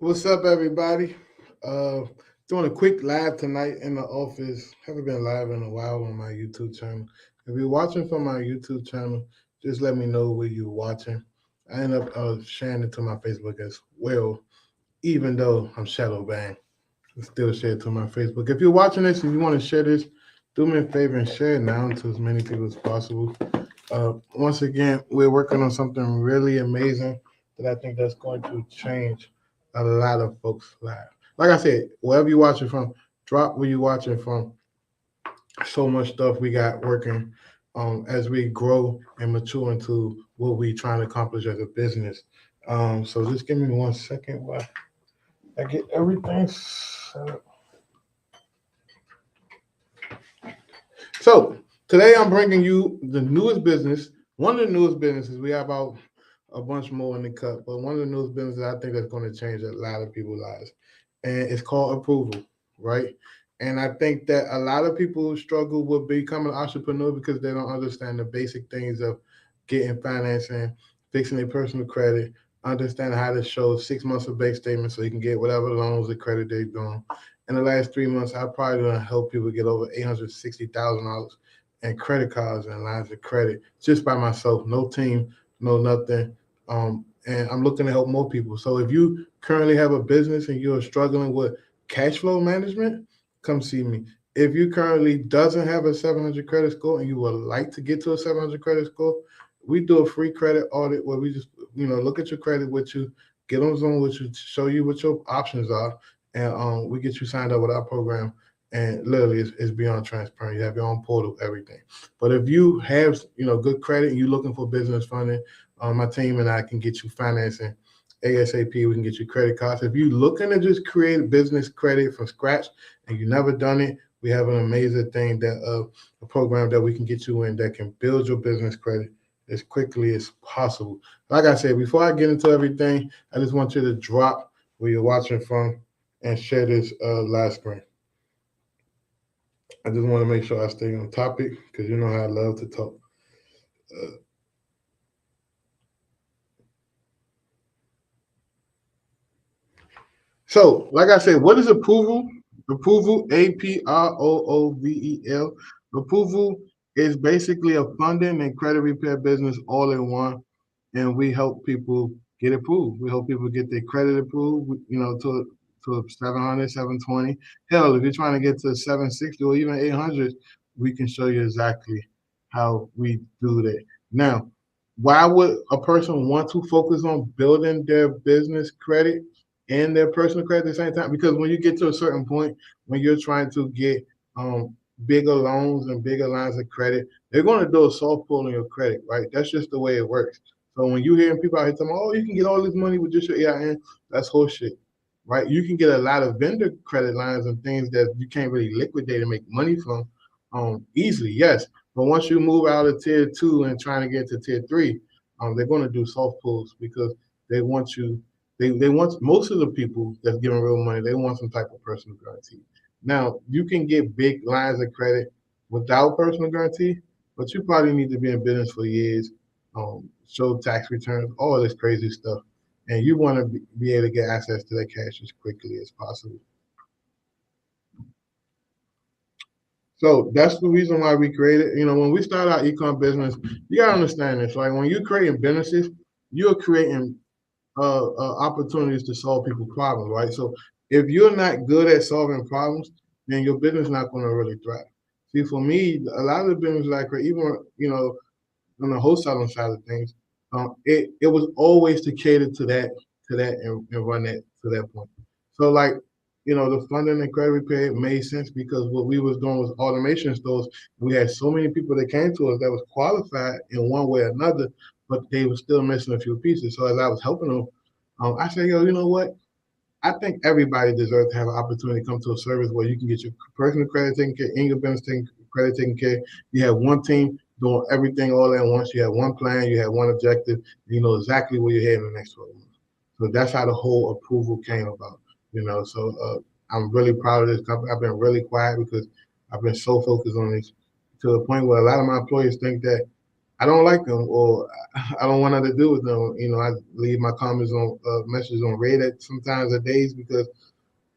What's up, everybody? Uh, Doing a quick live tonight in the office. Haven't been live in a while on my YouTube channel. If you're watching from my YouTube channel, just let me know where you're watching. I end up sharing it to my Facebook as well, even though I'm shadow banned. I still share it to my Facebook. If you're watching this and you want to share this, do me a favor and share it now to as many people as possible. Once again, we're working on something really amazing that I think that's going to change a lot of folks' lives. Like I said, wherever you're watching from, drop where you're watching from. So much stuff we got working as we grow and mature into what we're trying to accomplish as a business. So just give me 1 second while I get everything set up. So today I'm bringing you the newest business, one of the newest businesses. We have about a bunch more in the cut, but one of the newest businesses I think that's going to change a lot of people's lives, and it's called Aproovel, right? And I think that a lot of people struggle with becoming an entrepreneur because they don't understand the basic things of getting financing, fixing their personal credit, understand how to show 6 months of bank statements so you can get whatever loans or credit they're doing. In the last 3 months, I probably done help people get over $860,000 in credit cards and lines of credit just by myself, no team, no nothing. And I'm looking to help more people. So if you currently have a business and you're struggling with cash flow management, come see me. If you currently doesn't have a 700 credit score and you would like to get to a 700 credit score, we do a free credit audit where we just look at your credit with you, get on Zoom with you, show you what your options are, and we get you signed up with our program. And literally, it's beyond transparent. You have your own portal, everything. But if you have good credit and you're looking for business funding, my team and I can get you financing ASAP. We can get you credit cards. If you're looking to just create business credit from scratch and you've never done it, we have an amazing thing that a program that we can get you in that can build your business credit as quickly as possible. Like I said, before I get into everything, I just want you to drop where you're watching from and share this live screen. I just want to make sure I stay on topic because you know how I love to talk. Uh, so, like I said, what is Aproovel? Aproovel, Aproovel. Aproovel is basically a funding and credit repair business all in one, and we help people get approved. We help people get their credit approved, to 700, 720. Hell, if you're trying to get to 760 or even 800, we can show you exactly how we do that. Now, why would a person want to focus on building their business credit and their personal credit at the same time? Because when you get to a certain point, when you're trying to get bigger loans and bigger lines of credit, they're going to do a soft pull on your credit, right? That's just the way it works. So when you hearing people out here telling, oh, you can get all this money with just your EIN, that's horseshit, right? You can get a lot of vendor credit lines and things that you can't really liquidate and make money from easily, yes. But once you move out of tier two and trying to get to tier three, they're going to do soft pulls because they want you. They want most of the people that's giving real money. They want some type of personal guarantee. Now you can get big lines of credit without personal guarantee, but you probably need to be in business for years, show tax returns, all this crazy stuff, and you want to be able to get access to that cash as quickly as possible. So that's the reason why we created. When we start our ecom business, you gotta understand this. Like when you're creating businesses, you're creating opportunities to solve people's problems, right? So if you're not good at solving problems, then your business is not going to really thrive. See, for me, a lot of the businesses I create, even on the wholesaling side of things, it was always to cater to that and run that to that point. So like the funding and credit repair made sense because what we was doing was automation stores. We had so many people that came to us that was qualified in one way or another, but they were still missing a few pieces. So as I was helping them, I said, yo, you know what? I think everybody deserves to have an opportunity to come to a service where you can get your personal credit taken care, and your business credit taken care. You have one team doing everything all at once. You have one plan. You have one objective. You know exactly where you're heading in the next 12 months. So that's how the whole approval came about. So I'm really proud of this company. I've been really quiet because I've been so focused on this to the point where a lot of my employees think that I don't like them or I don't want nothing to do with them. I leave my comments on messages on read at sometimes a days because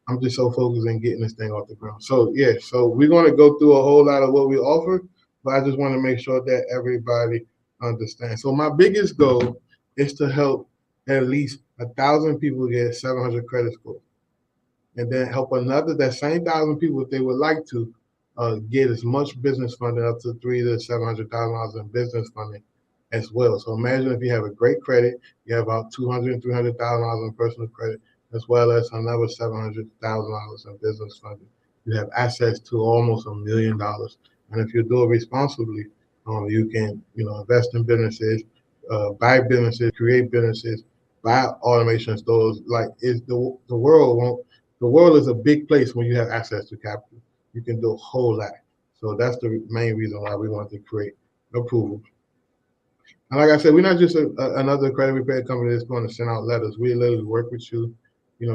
I'm just so focused on getting this thing off the ground. So yeah, so we're going to go through a whole lot of what we offer, but I just want to make sure that everybody understands. So my biggest goal is to help at least 1,000 people get 700 credit score, and then help another that same 1,000 people if they would like to get as much business funding up to $300,000 to $700,000 in business funding as well. So imagine if you have a great credit, you have about $200,000 $300,000 in personal credit, as well as another $700,000 in business funding. You have access to almost $1,000,000, and if you do it responsibly, you can invest in businesses, buy businesses, create businesses, buy automation stores. Like is the world won't the world is a big place when you have access to capital. You can do a whole lot. So that's the main reason why we want to create Aproovel. And like I said, we're not just another credit repair company that's going to send out letters. We literally work with you,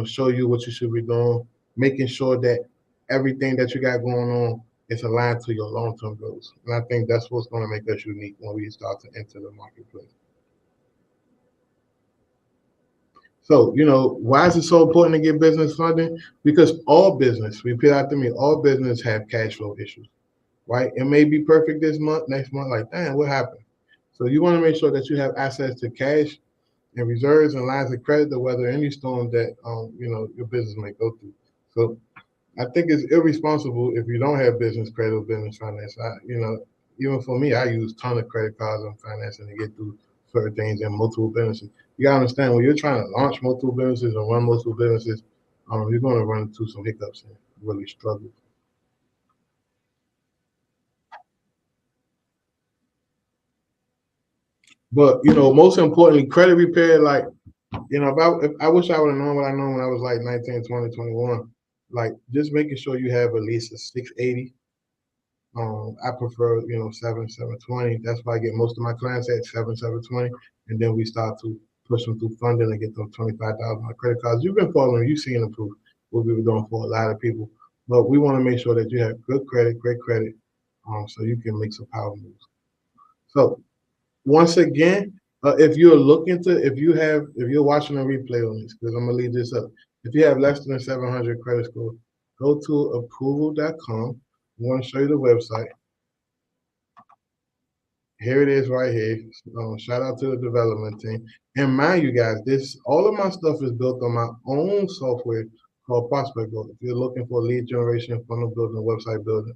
show you what you should be doing, making sure that everything that you got going on is aligned to your long-term goals. And I think that's what's going to make us unique when we start to enter the marketplace. So, why is it so important to get business funding? Because all business, repeat after me, all business have cash flow issues, right? It may be perfect this month, next month, like, damn, what happened? So you want to make sure that you have access to cash and reserves and lines of credit to weather any storm that, your business may go through. So I think it's irresponsible if you don't have business credit or business finance. Even for me, I use a ton of credit cards and financing to get through certain things in multiple businesses. You gotta understand when you're trying to launch multiple businesses and run multiple businesses, you're going to run into some hiccups and really struggle. But most importantly, credit repair. Like if I wish I would have known what I know when I was like 19, 20, 21. Like just making sure you have at least a 680. I prefer, 720. That's why I get most of my clients at 720, and then we start to push them through funding and get them 25,000 on credit cards. You've been following, you've seen the proof what we've been doing for a lot of people, but we want to make sure that you have good credit, great credit, so you can make some power moves. So once again, if you're looking to, if you're watching a replay on this, because I'm gonna leave this up. If you have less than 700 credit score, go to Aproovel.com. I want to show you the website. Here it is right here. Shout out to the development team. And mind you guys, all of my stuff is built on my own software called Prospect Growth. If you're looking for lead generation, funnel building, website building,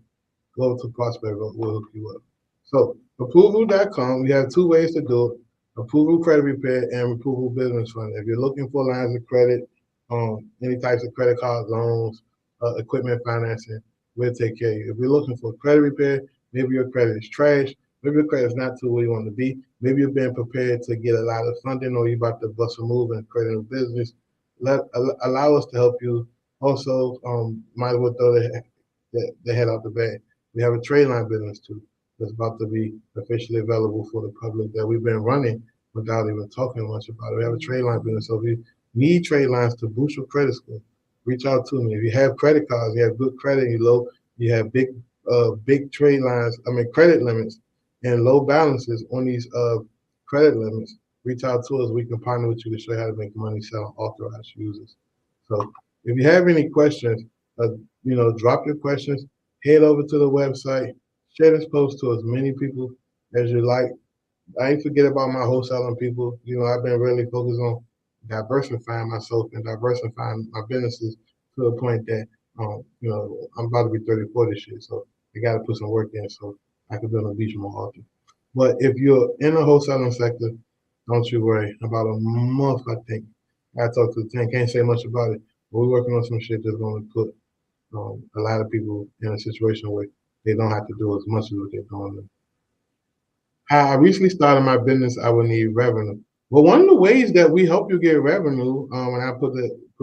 go to Prospect Growth. We'll hook you up. So Aproovel.com, we have two ways to do it. Aproovel Credit Repair and Aproovel Business Fund. If you're looking for lines of credit, any types of credit card loans, equipment financing, we'll take care of you. If you're looking for credit repair, maybe your credit is trash, maybe your credit is not to where you want to be, maybe you're being prepared to get a lot of funding or you're about to bust a move and create a business, allow us to help you. Also, might as well throw the head out the bag. We have a trade line business too that's about to be officially available for the public that we've been running without even talking much about it. We have a trade line business. So if you need trade lines to boost your credit score, reach out to me. If you have credit cards, you have good credit, you have big trade lines, credit limits and low balances on these credit limits, reach out to us. We can partner with you to show you how to make money selling authorized users. So if you have any questions, drop your questions, head over to the website, share this post to as many people as you like. I ain't forget about my wholesaling people. I've been really focused on diversifying myself and diversifying my businesses to the point that, I'm about to be 34 this year. So I got to put some work in so I can be on the beach more often. But if you're in the wholesaling sector, don't you worry. About a month, I think. I talked to the team. Can't say much about it, but we're working on some shit that's going to put a lot of people in a situation where they don't have to do as much as what they're doing. How I recently started my business, I would need revenue. Well, one of the ways that we help you get revenue, when I put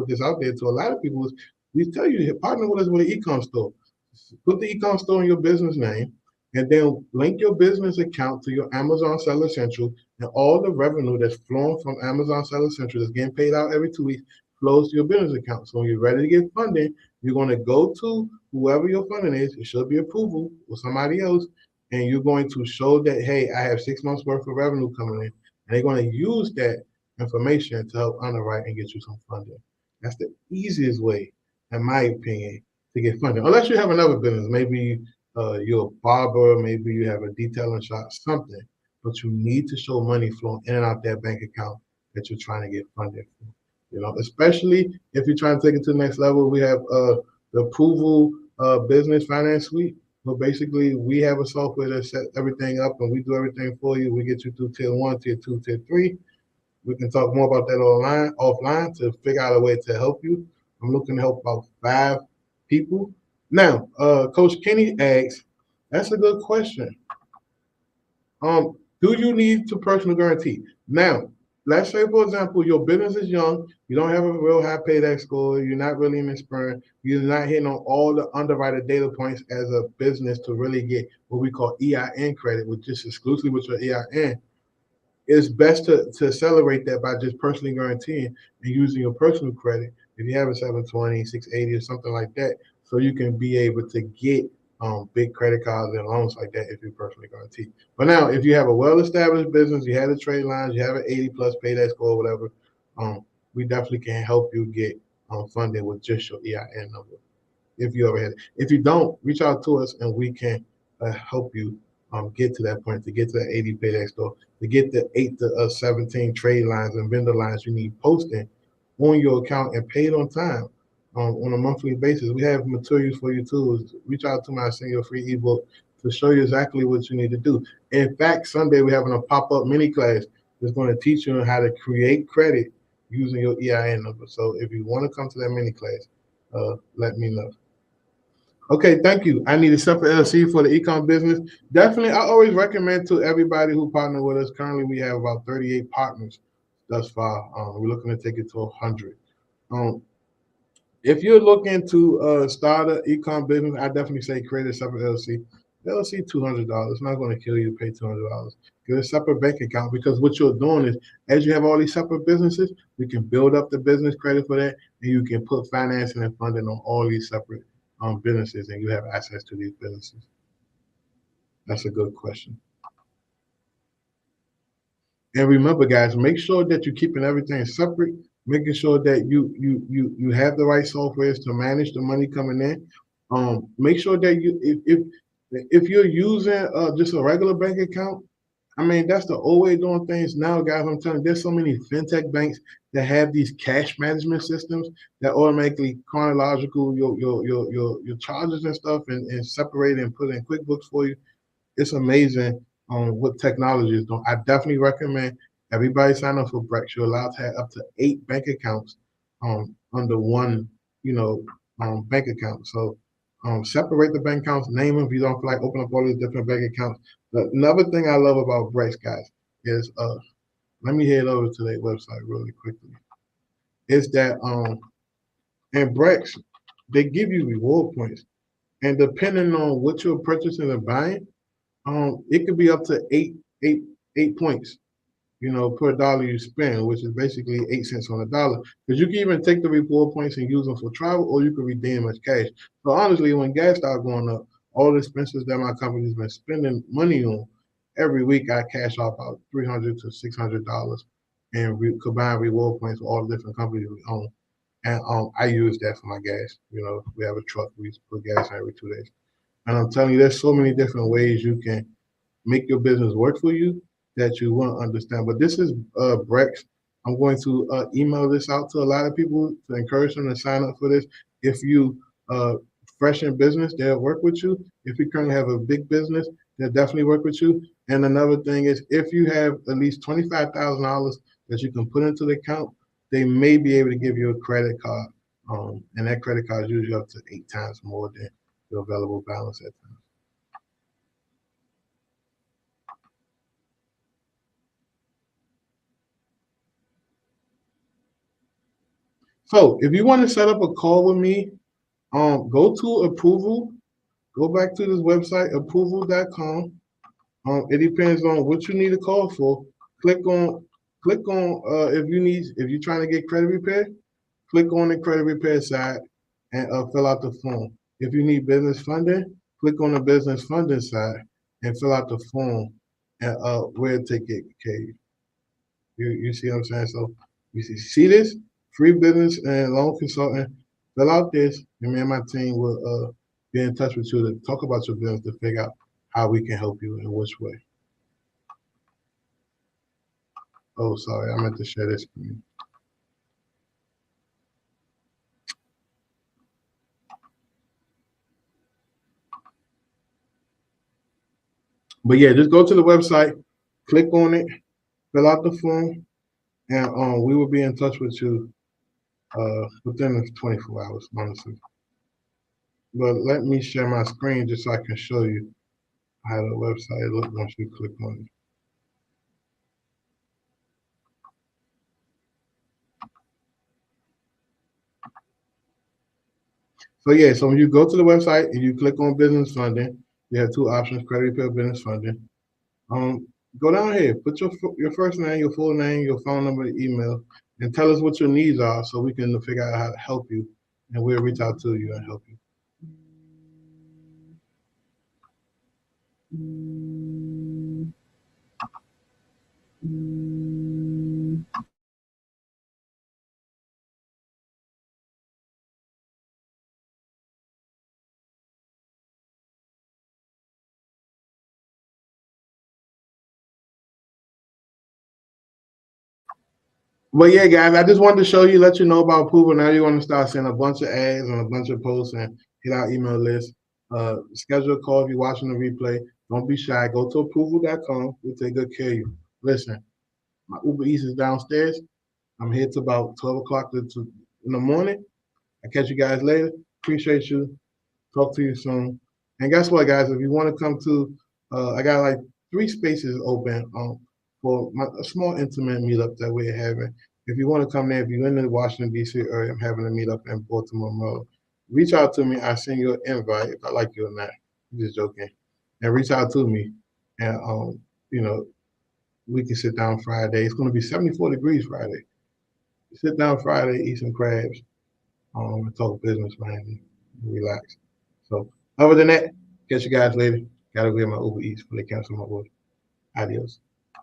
this out there to a lot of people, is we tell you to partner with us with an e-com store. Put the e-com store in your business name, and then link your business account to your Amazon Seller Central, and all the revenue that's flowing from Amazon Seller Central that's getting paid out every 2 weeks flows to your business account. So when you're ready to get funding, you're going to go to whoever your funding is. It should be Aproovel or somebody else, and you're going to show that, hey, I have 6 months worth of revenue coming in, and they're going to use that information to help underwrite and get you some funding. That's the easiest way, in my opinion, to get funding. Unless you have another business, maybe you're a barber, maybe you have a detailing shop, something, but you need to show money flowing in and out that bank account that you're trying to get funding for. Especially if you're trying to take it to the next level, we have the Aproovel Business Finance Suite. But basically, we have a software that sets everything up, and we do everything for you. We get you through tier 1, tier 2, tier 3. We can talk more about that offline to figure out a way to help you. I'm looking to help about 5 people. Now, Coach Kenny asks, that's a good question. Do you need to personal guarantee? Now, let's say, for example, your business is young, you don't have a real high payback score, you're not really inexperienced, you're not hitting on all the underwriter data points as a business to really get what we call EIN credit, which is exclusively with your EIN. It's best to accelerate that by just personally guaranteeing and using your personal credit if you have a 720, 680, or something like that, so you can be able to get big credit cards and loans like that if you personally guarantee. But now, if you have a well-established business, you have the trade lines, you have an 80 plus payday score, whatever, we definitely can help you get funding with just your EIN number if you ever had it. If you don't, reach out to us and we can help you get to that point, to get to that 80 payday score, to get the 8 to 17 trade lines and vendor lines you need posting on your account and paid on time on a monthly basis. We have materials for you too. Reach out to me, I'll send you a free ebook to show you exactly what you need to do. In fact, Sunday we're having a pop-up mini class that's going to teach you how to create credit using your EIN number. So if you want to come to that mini class, let me know. Okay, thank you. I need a Separate Llc for the ecom business. Definitely, I always recommend to everybody who partner with us. Currently, we have about 38 partners thus far. We're looking to take it to 100. If you're looking to start an ecom business, I definitely say create a Separate Llc. LLC $200. It's not going to kill you to pay $200. Get a separate bank account, because what you're doing is, as you have all these separate businesses, we can build up the business credit for that, and you can put financing and funding on all these separate businesses, and you have access to these businesses. That's a good question. And remember, guys, make sure that you're keeping everything separate, making sure that you have the right softwares to manage the money coming in. Make sure that if you're using just a regular bank account, I mean, that's the old way of doing things. Now, guys, I'm telling you, there's so many fintech banks that have these cash management systems that automatically chronological your charges and stuff, and separate and put in QuickBooks for you. It's amazing what technology is doing. I definitely recommend everybody sign up for Brex. You're allowed to have up to 8 bank accounts under one, bank account. So separate the bank accounts, name them if you don't feel like open up all these different bank accounts. But another thing I love about Brex, guys, is let me head over to their website really quickly. Is that in Brex, they give you reward points. And depending on what you're purchasing and buying, it could be up to eight points, per dollar you spend, which is basically 8 cents on a dollar. Because you can even take the reward points and use them for travel, or you can redeem as cash. So honestly, when gas started going up, all the expenses that my company's been spending money on, every week I cash out about $300 to $600 in combined reward points for all the different companies we own. And I use that for my gas. We have a truck, we put gas in every 2 days. And I'm telling you, there's so many different ways you can make your business work for you that you won't understand. But this is Brex. I'm going to email this out to a lot of people to encourage them to sign up for this. If you fresh in business, they'll work with you. If you currently have a big business, they'll definitely work with you. And another thing is, if you have at least $25,000 that you can put into the account, they may be able to give you a credit card. And that credit card is usually up to 8 times more than the available balance at times. So if you want to set up a call with me, go to Aproovel. Go back to this website, Aproovel.com. It depends on what you need a call for. Click on if you're trying to get credit repair, click on the credit repair side and fill out the form. If you need business funding, click on the business funding side and fill out the form, and we'll take care of you. You see what I'm saying? So you see this free business and loan consultant. Fill out this, and me and my team will be in touch with you to talk about your business to figure out how we can help you in which way. Oh, sorry, I meant to share this screen. But yeah, just go to the website, click on it, fill out the form, and we will be in touch with you within 24 hours, honestly. But let me share my screen just so I can show you how the website looks once you click on it. So yeah, so when you go to the website and you click on business funding, you have two options: credit repair, business funding. Go down here, put your first name, your full name, your phone number, email, and tell us what your needs are so we can figure out how to help you, and we'll reach out to you and help you. But yeah, guys, I just wanted to show you, let you know about Aproovel. Now you want to start sending a bunch of ads and a bunch of posts and hit our email list. Schedule a call if you're watching the replay. Don't be shy. Go to Aproovel.com. We'll take good care of you. Listen, my Uber Eats is downstairs. I'm here till about 12 o'clock in the morning. I'll catch you guys later. Appreciate you. Talk to you soon. And guess what, guys? If you want to come to, I got like 3 spaces open for a small intimate meetup that we're having. If you want to come there, if you're in the Washington, D.C. area, I'm having a meetup in Baltimore, Maryland. Reach out to me. I'll send you an invite if I like you or not. I'm just joking. And reach out to me. And, you know, we can sit down Friday. It's going to be 74 degrees Friday. Sit down Friday, eat some crabs, and talk business, man, and relax. So other than that, catch you guys later. Gotta go get my Uber Eats before they cancel my order. Adios.